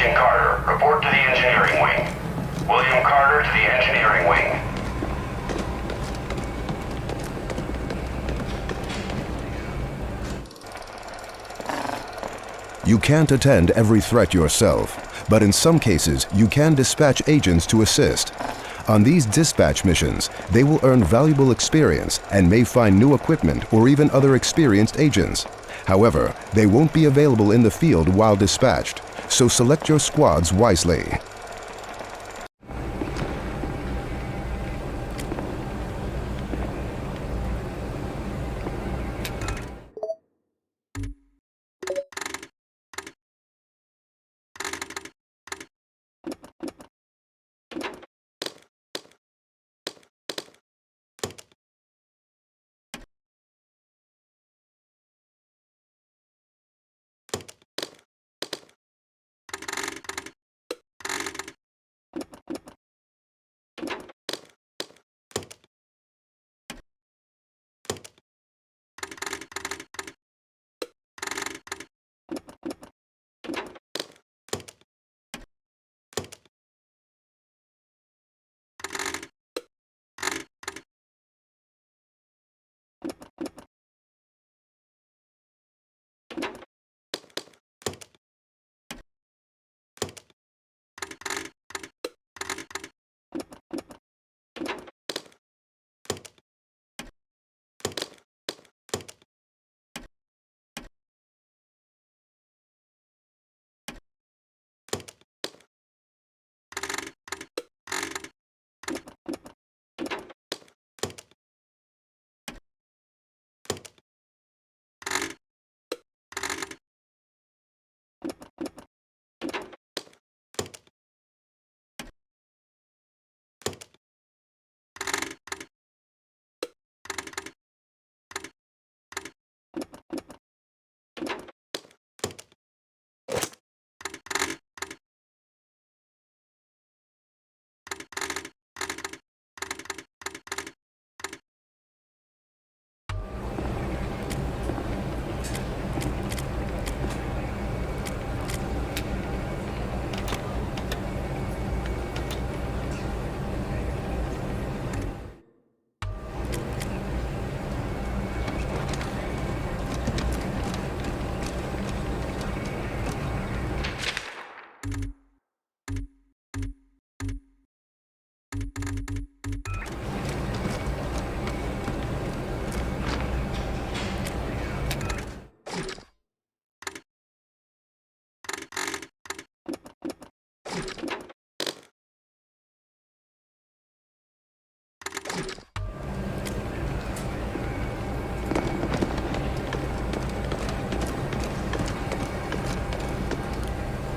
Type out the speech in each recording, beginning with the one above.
Agent Carter, report to the engineering wing. William Carter to the engineering wing. You can't attend every threat yourself, but in some cases you can dispatch agents to assist. On these dispatch missions, they will earn valuable experience and may find new equipment or even other experienced agents. However, they won't be available in the field while dispatched, so select your squads wisely.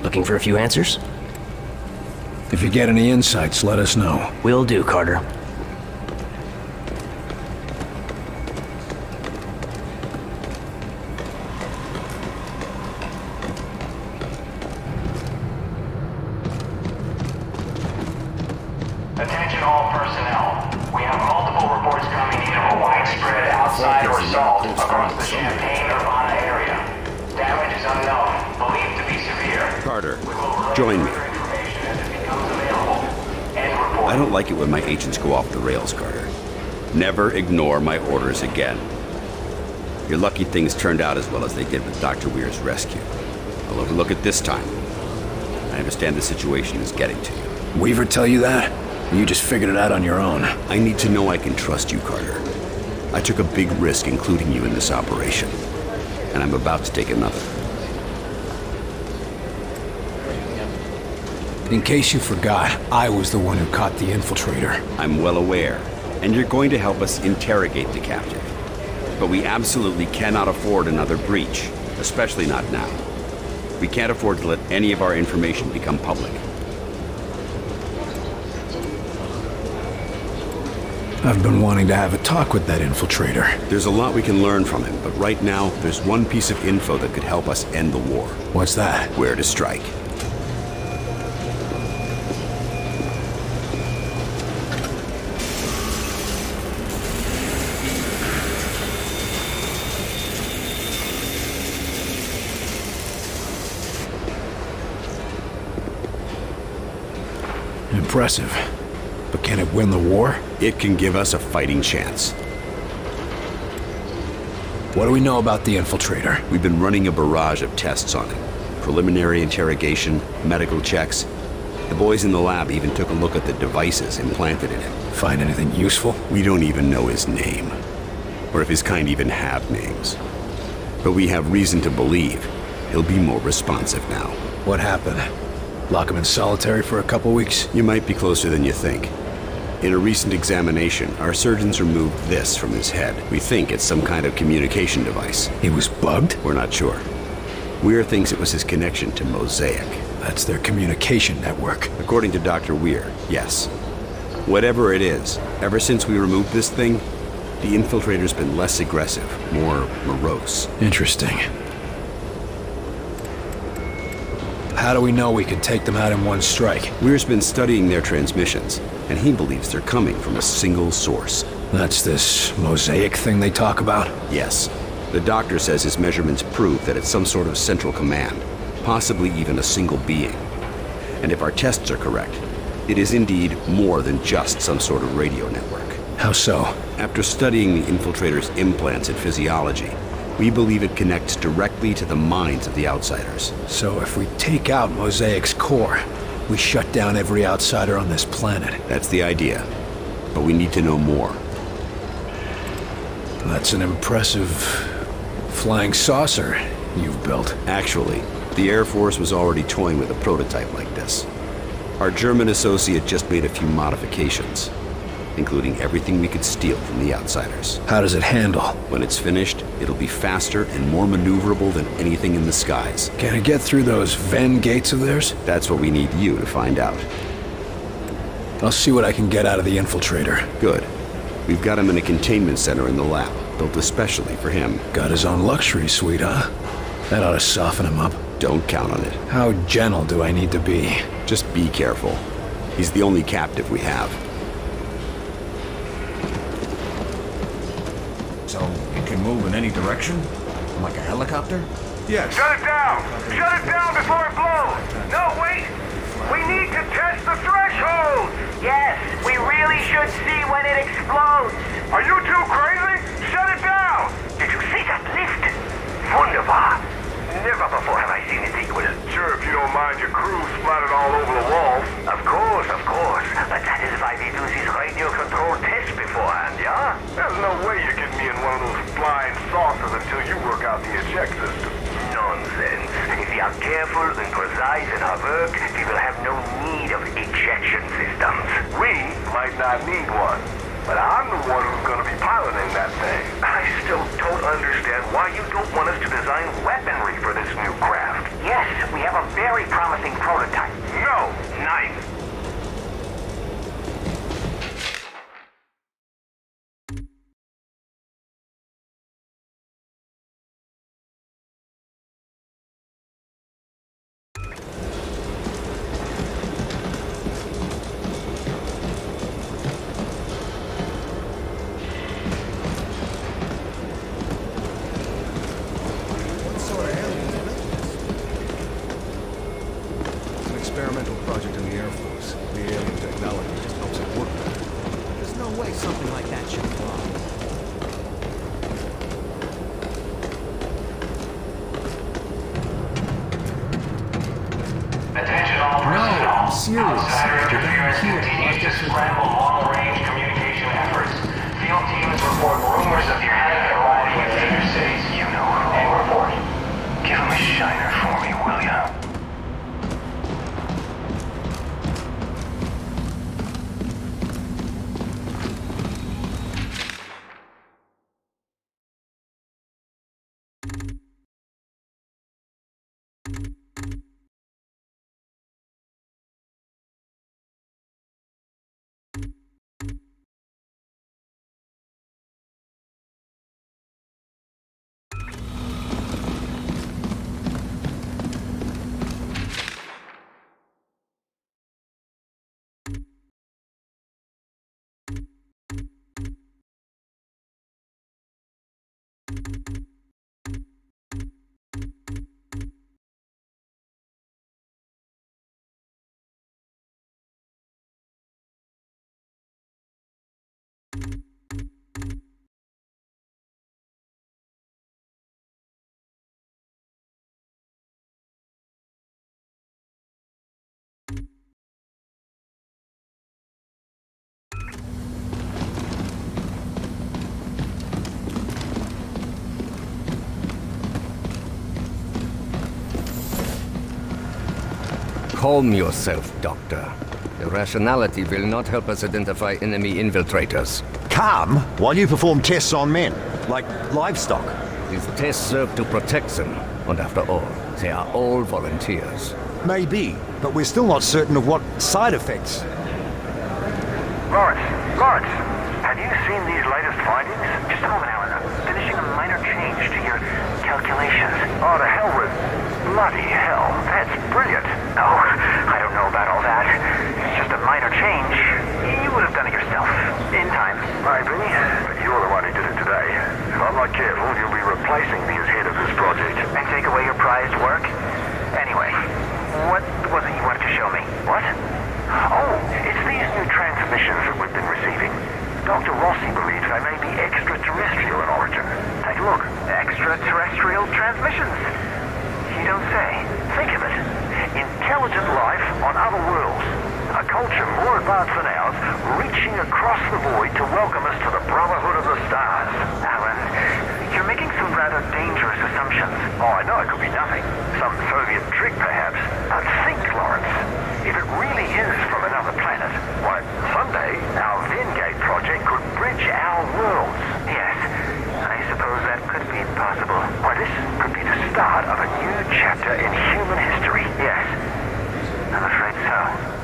Looking for a few answers? If you get any insights, let us know. Will do, Carter. Attention all personnel. We have multiple reports coming in of a widespread outside assault across the Champaign-Urbana area. Damage is unknown, believed to be severe. Carter, join me. I don't like it when my agents go off the rails, Carter. Never ignore my orders again. You're lucky things turned out as well as they did with Dr. Weir's rescue. I'll overlook it this time. I understand the situation is getting to you. Weaver tell you that? Or you just figured it out on your own? I need to know I can trust you, Carter. I took a big risk including you in this operation, and I'm about to take another. In case you forgot, I was the one who caught the infiltrator. I'm well aware, and you're going to help us interrogate the captive. But we absolutely cannot afford another breach, especially not now. We can't afford to let any of our information become public. I've been wanting to have a talk with that infiltrator. There's a lot we can learn from him, but right now, there's one piece of info that could help us end the war. What's that? Where to strike. Impressive. But can it win the war? It can give us a fighting chance. What do we know about the infiltrator? We've been running a barrage of tests on it. Preliminary interrogation, medical checks. The boys in the lab even took a look at the devices implanted in him. Find anything useful? We don't even know his name, or if his kind even have names. But we have reason to believe he'll be more responsive now. What happened? Lock him in solitary for a couple weeks? You might be closer than you think. In a recent examination, our surgeons removed this from his head. We think it's some kind of communication device. He was bugged? We're not sure. Weir thinks it was his connection to Mosaic. That's their communication network. According to Dr. Weir, yes. Whatever it is, ever since we removed this thing, the infiltrator's been less aggressive, more morose. Interesting. How do we know we can take them out in one strike? Weir's been studying their transmissions, and he believes they're coming from a single source. That's this mosaic thing they talk about? Yes. The doctor says his measurements prove that it's some sort of central command, possibly even a single being. And if our tests are correct, it is indeed more than just some sort of radio network. How so? After studying the infiltrator's implants and physiology, we believe it connects directly to the minds of the outsiders. So if we take out Mosaic's core, we shut down every outsider on this planet. That's the idea. But we need to know more. That's an impressive flying saucer you've built. Actually, the Air Force was already toying with a prototype like this. Our German associate just made a few modifications, including everything we could steal from the outsiders. How does it handle? When it's finished, it'll be faster and more maneuverable than anything in the skies. Can it get through those Venn gates of theirs? That's what we need you to find out. I'll see what I can get out of the infiltrator. Good. We've got him in a containment center in the lab, built especially for him. Got his own luxury suite, huh? That ought to soften him up. Don't count on it. How gentle do I need to be? Just be careful. He's the only captive we have. So, it can move in any direction? Like a helicopter? Yes. Shut it down! Shut it down before it blows! No, wait! We need to test the threshold! Yes, we really should see when it explodes. Are you too crazy? Shut it down! Did you see that lift? Wunderbar. Never before have I seen it equal. Sure, if you don't mind your crew splattered all over the walls. Of course, of course. But that is why we do this radio control test beforehand, yeah? There's no way you're getting me in one of those flying saucers until you work out the eject system. Nonsense. If we are careful and precise in our work, we will have no need of ejection systems. We might not need one, but I'm the one who's gonna be piloting that thing. I still don't understand why you don't want us to design weaponry for this new craft. Yes, we have a very promising prototype. No! Nein. What sort of alien is this? An experimental project in the Air Force. The alien technology just helps it work better. There's no way something like that should fly. Attention all personnel. I'm serious. Outsider Get down interference here. continues to scramble long-range communication efforts. Field teams report rumors of your enemy arriving in major cities. You know who. And report. Give him a shiner for me, will ya? Calm yourself, Doctor. Irrationality will not help us identify enemy infiltrators. Calm while you perform tests on men, like livestock. These tests serve to protect them, and after all, they are all volunteers. Maybe, but we're still not certain of what side effects. Lawrence, have you seen these latest findings? Just a moment, Alan. I'm finishing a minor change to your calculations. Oh, to hell with... Bloody hell, that's brilliant. Oh, I don't know about all that. It's just a minor change. You would have done it yourself, in time. Maybe, but you're the one who did it today. If I'm not careful, you'll be replacing me as head of this project. And take away your prized work? Anyway, what was it you wanted to show me? What? Oh, it's these new transmissions that we've been receiving. Dr. Rossi believes they may be extraterrestrial in origin. Take a look. Extraterrestrial transmissions? You don't say. Think of it. Intelligent life on other worlds. A culture more advanced than ours, reaching across the void to welcome us to the Brotherhood of the Stars. Alan, you're making some rather dangerous assumptions. Oh, I know it could be nothing. Some Soviet trick, perhaps. But think, Lawrence. If it really is from another planet, why, someday our Vengate project could bridge our worlds. Yes, I suppose that could be possible. Why, this could be the start of a new chapter in human history. Yes, I'm afraid so.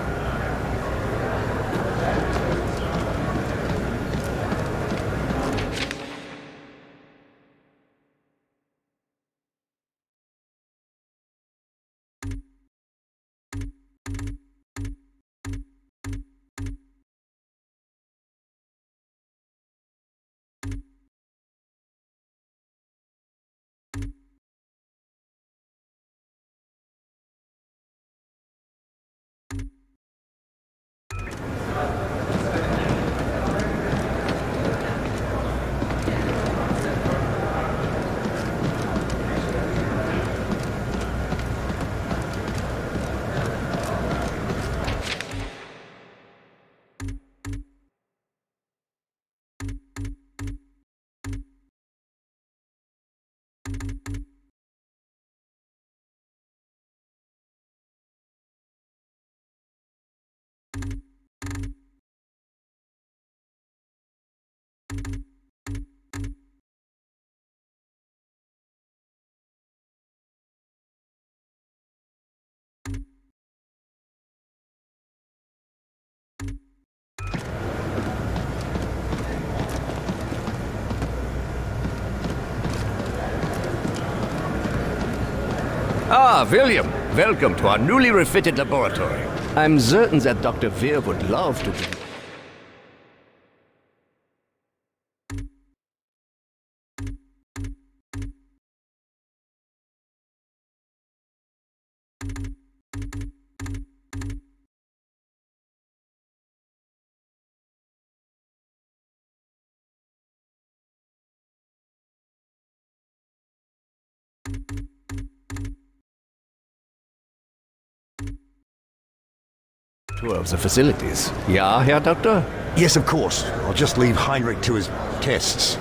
Ah, William, welcome to our newly refitted laboratory. I'm certain that Dr. Weir would love to give you... tour of the facilities. Ja, Herr Doctor? Yes, of course. I'll just leave Heinrich to his tests.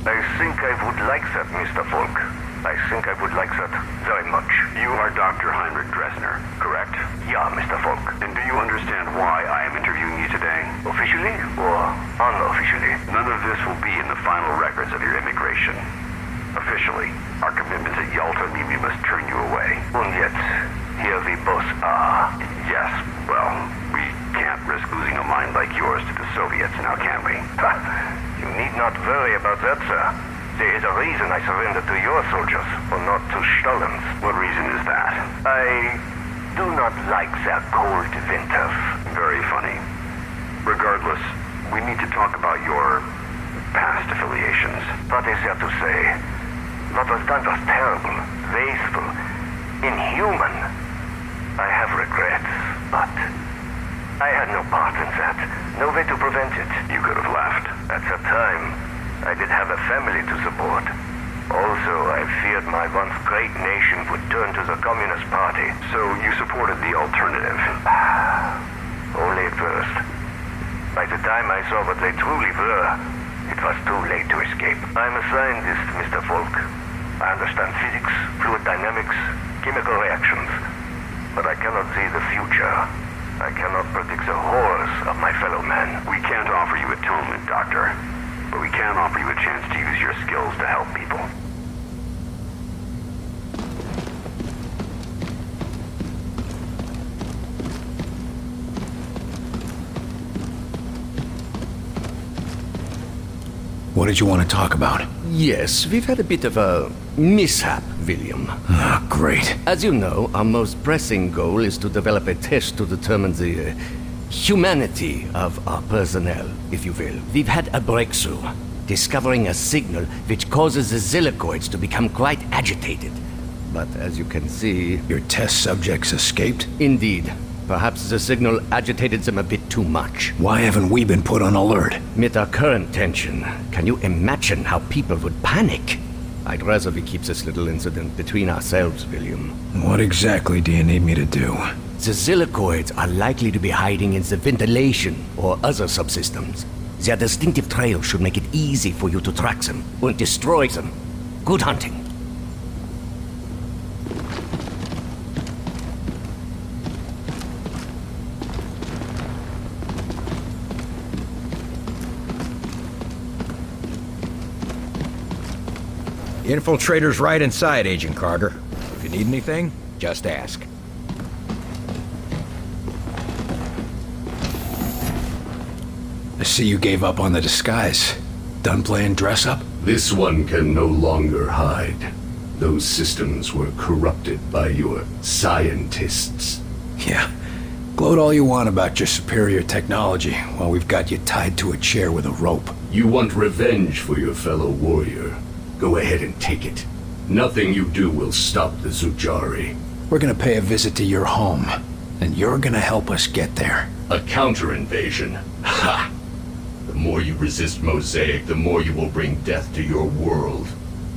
I think I would like that, Mr. Volk. I think I would like that very much. You are Dr. Heinrich Dresner, correct? Yeah, Mr. Falk. And do you understand why I am interviewing you today? Officially or unofficially? None of this will be in the final records of your immigration. Officially, our commitments at Yalta mean we must turn you away. And yet, here we both are. Yes, well, we can't risk losing a mind like yours to the Soviets, now can we? Ha! You need not worry about that, sir. There is a reason I surrendered to your soldiers, or not to Stalin's. What reason is that? I do not like their cold winters. Very funny. Regardless, we need to talk about your past affiliations. What is there to say? What was done was terrible, wasteful, inhuman. I have regrets, but I had no part in that. No way to prevent it. You could have left. At the time, I did have a family to support. Also, I feared my once great nation would turn to the Communist Party. So you supported the alternative? Only at first. By the time I saw what they truly were, it was too late to escape. I'm a scientist, Mr. Falk. I understand physics, fluid dynamics, chemical reactions. But I cannot see the future. I cannot predict the horrors of my fellow man. We can't offer you atonement, Doctor. But we can offer you a chance to use your skills to help people. What did you want to talk about? Yes, we've had a bit of a mishap, William. Ah, great. As you know, our most pressing goal is to develop a test to determine the humanity of our personnel, if you will. We've had a breakthrough, discovering a signal which causes the Zillicoids to become quite agitated. But as you can see... Your test subjects escaped? Indeed. Perhaps the signal agitated them a bit too much. Why haven't we been put on alert? With our current tension, can you imagine how people would panic? I'd rather we keep this little incident between ourselves, William. What exactly do you need me to do? The Zillicoids are likely to be hiding in the ventilation or other subsystems. Their distinctive trail should make it easy for you to track them and destroy them. Good hunting. The infiltrator's right inside, Agent Carter. If you need anything, just ask. I see you gave up on the disguise. Done playing dress-up? This one can no longer hide. Those systems were corrupted by your scientists. Yeah. Gloat all you want about your superior technology while we've got you tied to a chair with a rope. You want revenge for your fellow warrior. Go ahead and take it. Nothing you do will stop the Zujari. We're gonna pay a visit to your home, and you're gonna help us get there. A counter-invasion? Ha! The more you resist Mosaic, the more you will bring death to your world.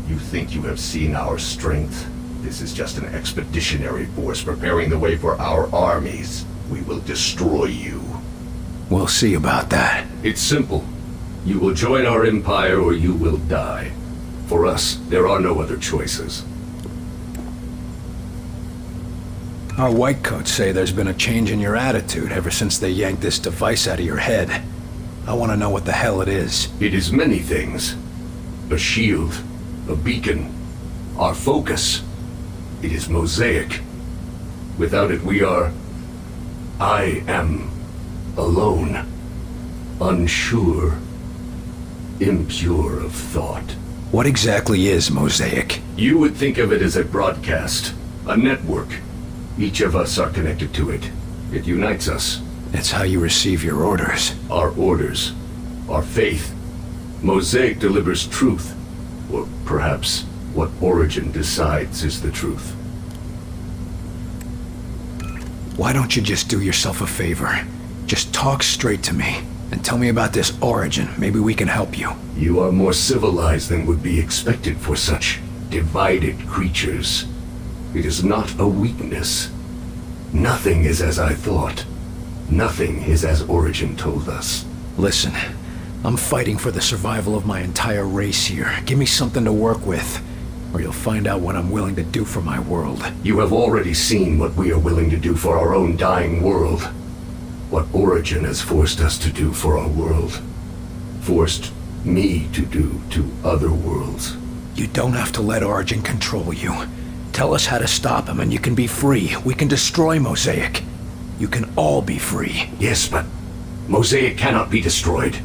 You think you have seen our strength? This is just an expeditionary force preparing the way for our armies. We will destroy you. We'll see about that. It's simple. You will join our empire or you will die. For us, there are no other choices. Our whitecoats say there's been a change in your attitude ever since they yanked this device out of your head. I want to know what the hell it is. It is many things. A shield, a beacon, our focus. It is Mosaic. Without it, we are... I am alone, unsure, impure of thought. What exactly is Mosaic? You would think of it as a broadcast, a network. Each of us are connected to it. It unites us. It's how you receive your orders. Our orders, our faith. Mosaic delivers truth, or perhaps what Origin decides is the truth. Why don't you just do yourself a favor? Just talk straight to me, and tell me about this Origin. Maybe we can help you. You are more civilized than would be expected for such divided creatures. It is not a weakness. Nothing is as I thought. Nothing is as Origin told us. Listen, I'm fighting for the survival of my entire race here. Give me something to work with. or you'll find out what I'm willing to do for my world. You have already seen what we are willing to do for our own dying world. What Origin has forced us to do for our world. Forced me to do to other worlds. You don't have to let Origin control you. Tell us how to stop him and you can be free. We can destroy Mosaic. You can all be free. Yes, but Mosaic cannot be destroyed.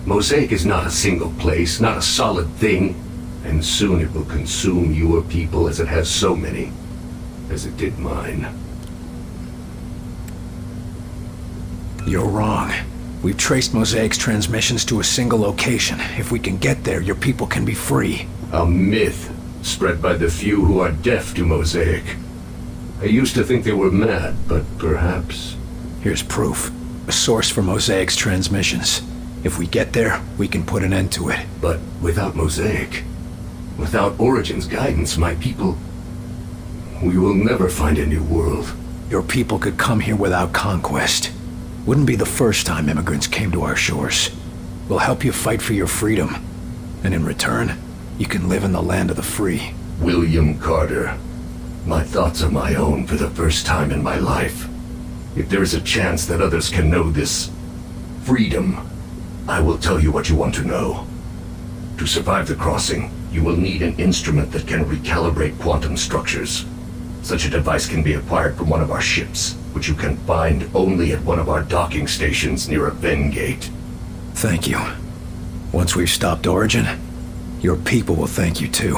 Mosaic is not a single place, not a solid thing. And soon it will consume your people as it has so many. As it did mine. You're wrong. We've traced Mosaic's transmissions to a single location. If we can get there, your people can be free. A myth spread by the few who are deaf to Mosaic. I used to think they were mad, but perhaps... Here's proof. A source for Mosaic's transmissions. If we get there, we can put an end to it. But without Mosaic, without Origin's guidance, my people... We will never find a new world. Your people could come here without conquest. Wouldn't be the first time immigrants came to our shores. We'll help you fight for your freedom. And in return, you can live in the land of the free. William Carter. My thoughts are my own for the first time in my life. If there is a chance that others can know this freedom, I will tell you what you want to know. To survive the crossing, you will need an instrument that can recalibrate quantum structures. Such a device can be acquired from one of our ships, which you can find only at one of our docking stations near a Ven gate. Thank you. Once we've stopped Origin, your people will thank you too.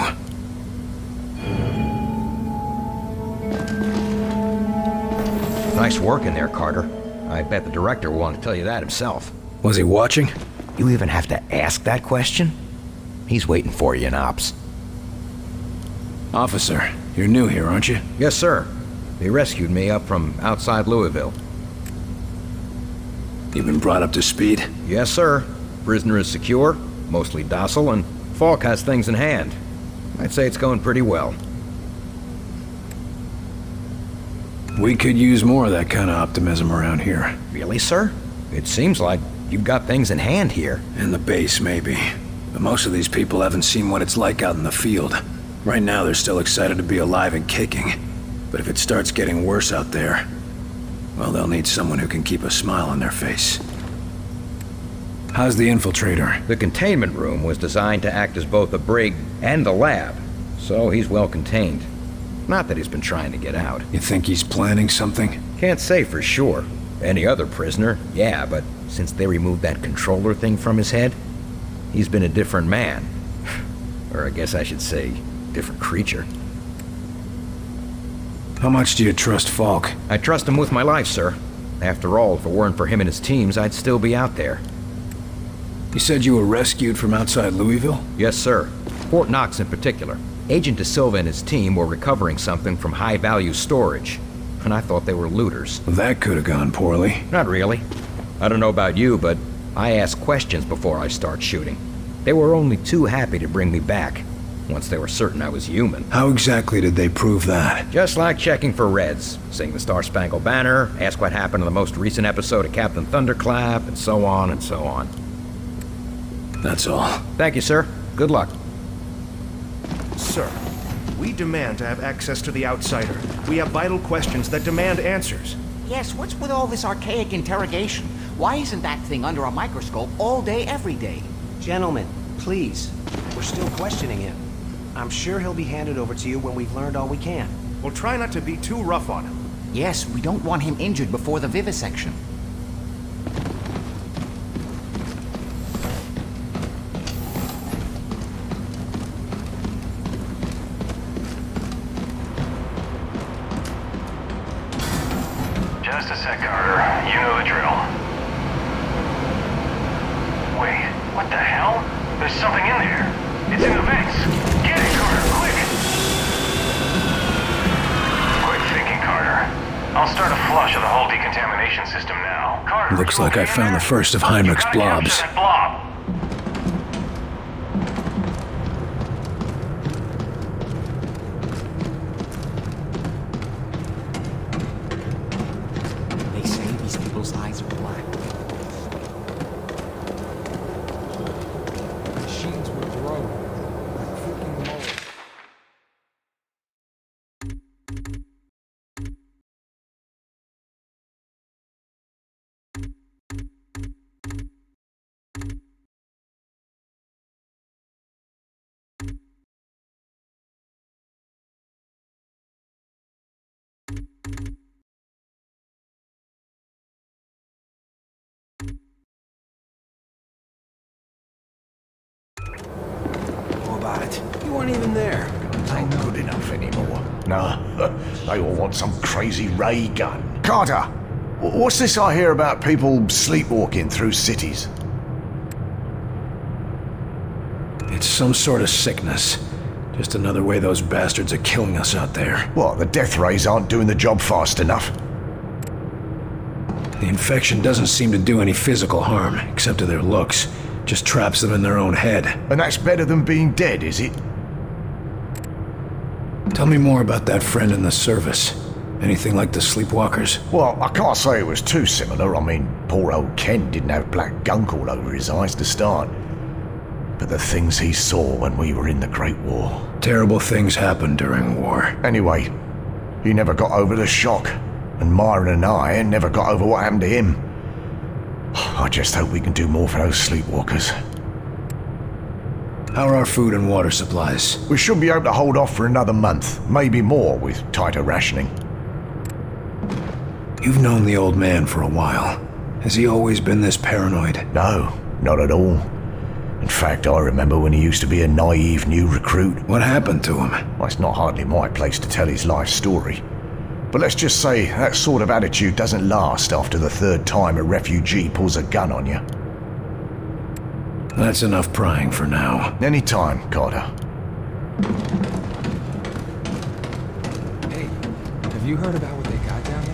Nice work in there, Carter. I bet the director will want to tell you that himself. Was he watching? You even have to ask that question? He's waiting for you in Ops. Officer, you're new here, aren't you? Yes, sir. They rescued me up from outside Louisville. You've been brought up to speed? Yes, sir. Prisoner is secure, mostly docile, and Falk has things in hand. I'd say it's going pretty well. We could use more of that kind of optimism around here. Really, sir? It seems like you've got things in hand here. In the base, maybe. But most of these people haven't seen what it's like out in the field. Right now, they're still excited to be alive and kicking. But if it starts getting worse out there, well, they'll need someone who can keep a smile on their face. How's the infiltrator? The containment room was designed to act as both a brig and a lab, so he's well contained. Not that he's been trying to get out. You think he's planning something? Can't say for sure. Any other prisoner, yeah, but since they removed that controller thing from his head, he's been a different man. Or I guess I should say, different creature. How much do you trust Falk? I trust him with my life, sir. After all, if it weren't for him and his teams, I'd still be out there. You said you were rescued from outside Louisville? Yes, sir. Fort Knox in particular. Agent De Silva and his team were recovering something from high-value storage, and I thought they were looters. That could have gone poorly. Not really. I don't know about you, but I ask questions before I start shooting. They were only too happy to bring me back, once they were certain I was human. How exactly did they prove that? Just like checking for Reds. Sing the Star-Spangled Banner, ask what happened in the most recent episode of Captain Thunderclap, and so on and so on. That's all. Thank you, sir. Good luck. Sir, we demand to have access to the Outsider. We have vital questions that demand answers. Yes, what's with all this archaic interrogation? Why isn't that thing under a microscope all day, every day? Gentlemen, please. We're still questioning him. I'm sure he'll be handed over to you when we've learned all we can. We'll try not to be too rough on him. Yes, we don't want him injured before the vivisection. Just a sec, Carter. You know the drill. Wait, what the hell? There's something in there. It's in the vents. Get it, Carter, quick! Quick thinking, Carter. I'll start a flush of the whole decontamination system now. Carter, looks like I found the first of Heinrich's blobs. They say these people's eyes are black. Machines would grow like freaking moles. No, they all want some crazy ray gun. Carter, what's this I hear about people sleepwalking through cities? It's some sort of sickness. Just another way those bastards are killing us out there. What, the death rays aren't doing the job fast enough? The infection doesn't seem to do any physical harm, except to their looks. Just traps them in their own head. And that's better than being dead, is it? Tell me more about that friend in the service. Anything like the sleepwalkers? Well, I can't say it was too similar. I mean, poor old Ken didn't have black gunk all over his eyes to start. But the things he saw when we were in the Great War. Terrible things happen during war. Anyway, he never got over the shock. And Myron and I never got over what happened to him. I just hope we can do more for those sleepwalkers. How are our food and water supplies? We should be able to hold off for another month, maybe more with tighter rationing. You've known the old man for a while. Has he always been this paranoid? No, not at all. In fact, I remember when he used to be a naive new recruit. What happened to him? Well, it's not hardly my place to tell his life story. But let's just say that sort of attitude doesn't last after the third time a refugee pulls a gun on you. That's enough prying for now. Anytime, Carter. Hey, have you heard about what they got down there?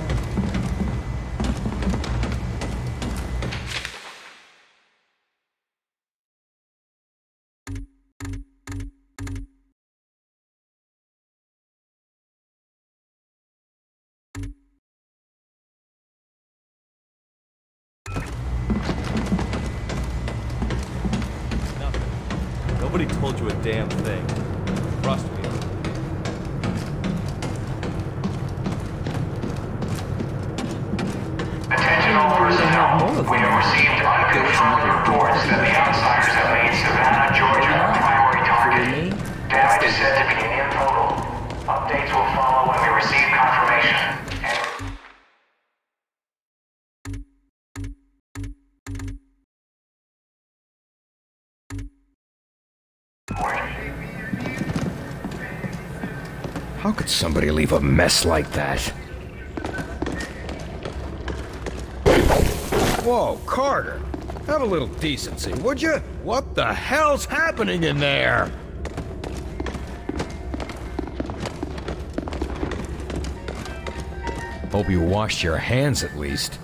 Nobody told you a damn thing. Trust me. Attention all personnel. We have received unconfirmed reports that the outsiders have made Savannah, Georgia, a primary target. Damage is said to be near total. Updates will follow when we receive confirmation. How could somebody leave a mess like that? Whoa, Carter! Have a little decency, would you? What the hell's happening in there? Hope you washed your hands at least.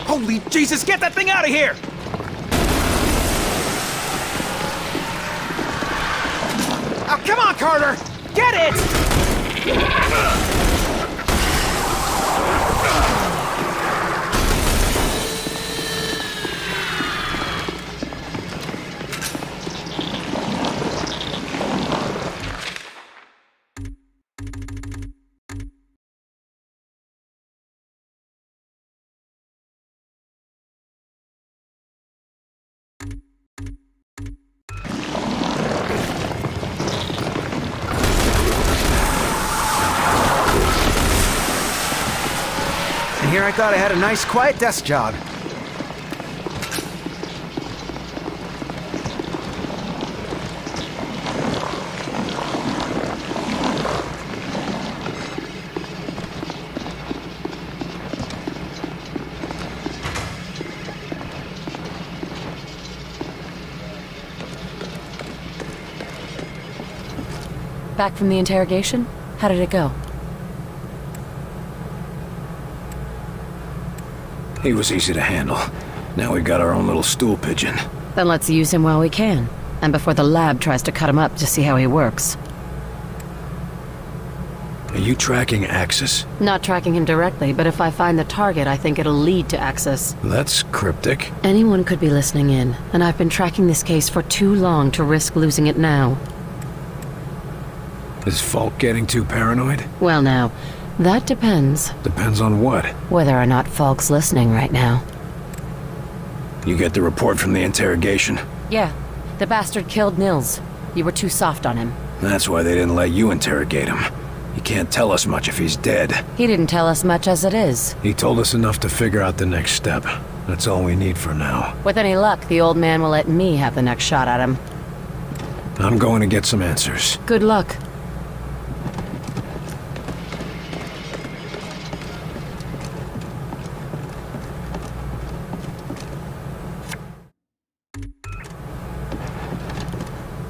Holy Jesus, get that thing out of here! Oh, come on, Carter! Get it! And here I thought I had a nice quiet desk job. Back from the interrogation? How did it go? He was easy to handle. Now we've got our own little stool pigeon. Then let's use him while we can. And before the lab tries to cut him up to see how he works. Are you tracking Axis? Not tracking him directly, but if I find the target, I think it'll lead to Axis. That's cryptic. Anyone could be listening in, and I've been tracking this case for too long to risk losing it now. Is Falk getting too paranoid? Well now, that depends. Depends on what? Whether or not Falk's listening right now. You get the report from the interrogation? Yeah, the bastard killed Nils. You were too soft on him. That's why they didn't let you interrogate him. He can't tell us much if he's dead. He didn't tell us much as it is. He told us enough to figure out the next step. That's all we need for now. With any luck, the old man will let me have the next shot at him. I'm going to get some answers. Good luck.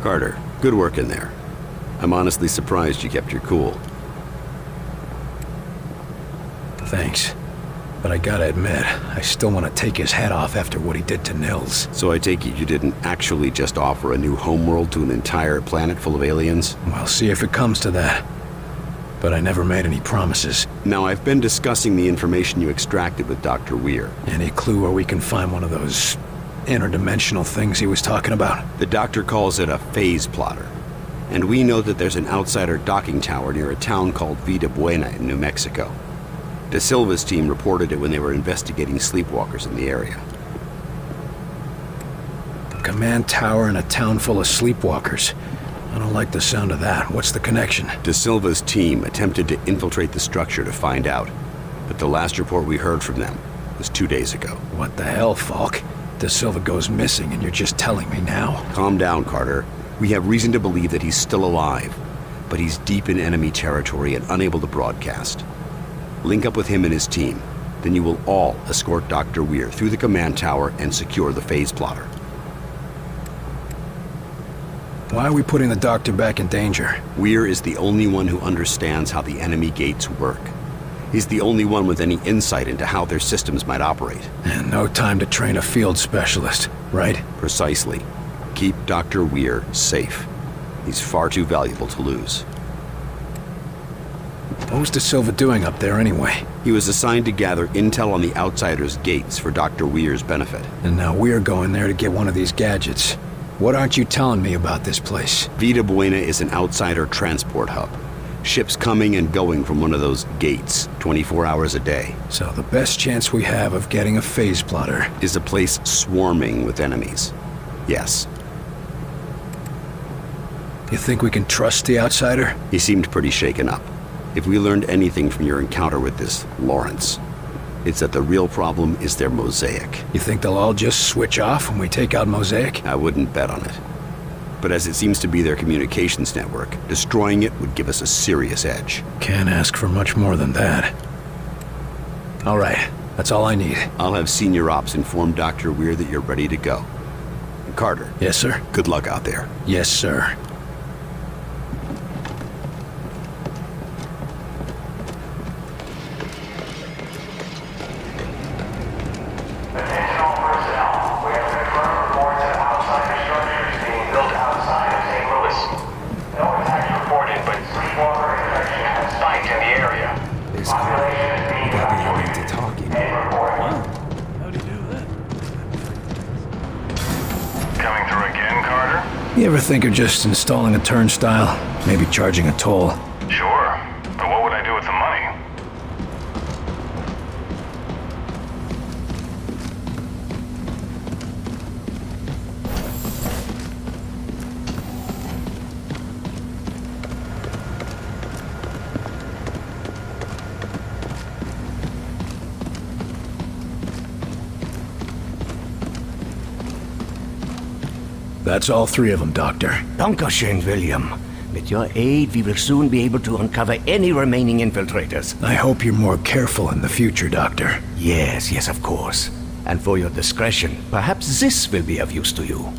Carter, good work in there. I'm honestly surprised you kept your cool. Thanks. But I gotta admit, I still want to take his head off after what he did to Nils. So I take it you didn't actually just offer a new homeworld to an entire planet full of aliens? We'll see if it comes to that. But I never made any promises. Now, I've been discussing the information you extracted with Dr. Weir. Any clue where we can find one of those interdimensional things he was talking about? The doctor calls it a phase plotter. And we know that there's an outsider docking tower near a town called Vida Buena in New Mexico. De Silva's team reported it when they were investigating sleepwalkers in the area. A command tower in a town full of sleepwalkers. I don't like the sound of that. What's the connection? De Silva's team attempted to infiltrate the structure to find out, but the last report we heard from them was 2 days ago. What the hell, Falk? De Silva goes missing and you're just telling me now? Calm down, Carter. We have reason to believe that he's still alive, but he's deep in enemy territory and unable to broadcast. Link up with him and his team. Then you will all escort Dr. Weir through the command tower and secure the phase plotter. Why are we putting the doctor back in danger? Weir is the only one who understands how the enemy gates work. He's the only one with any insight into how their systems might operate. And no time to train a field specialist, right? Precisely. Keep Dr. Weir safe. He's far too valuable to lose. What was De Silva doing up there anyway? He was assigned to gather intel on the Outsider's gates for Dr. Weir's benefit. And now we're going there to get one of these gadgets. What aren't you telling me about this place? Vida Buena is an Outsider transport hub. Ships coming and going from one of those gates, 24 hours a day. So the best chance we have of getting a phase plotter is a place swarming with enemies. Yes. You think we can trust the Outsider? He seemed pretty shaken up. If we learned anything from your encounter with this Lawrence, it's that the real problem is their mosaic. You think they'll all just switch off when we take out Mosaic? I wouldn't bet on it. But as it seems to be their communications network, destroying it would give us a serious edge. Can't ask for much more than that. All right, that's all I need. I'll have Senior Ops inform Dr. Weir that you're ready to go. Carter. Yes, sir? Good luck out there. Yes, sir. You ever think of just installing a turnstile? Maybe charging a toll? Sure, but what would I do with the money? That's all three of them, Doctor. Dankeschön, William. With your aid, we will soon be able to uncover any remaining infiltrators. I hope you're more careful in the future, Doctor. Yes, of course. And for your discretion, perhaps this will be of use to you.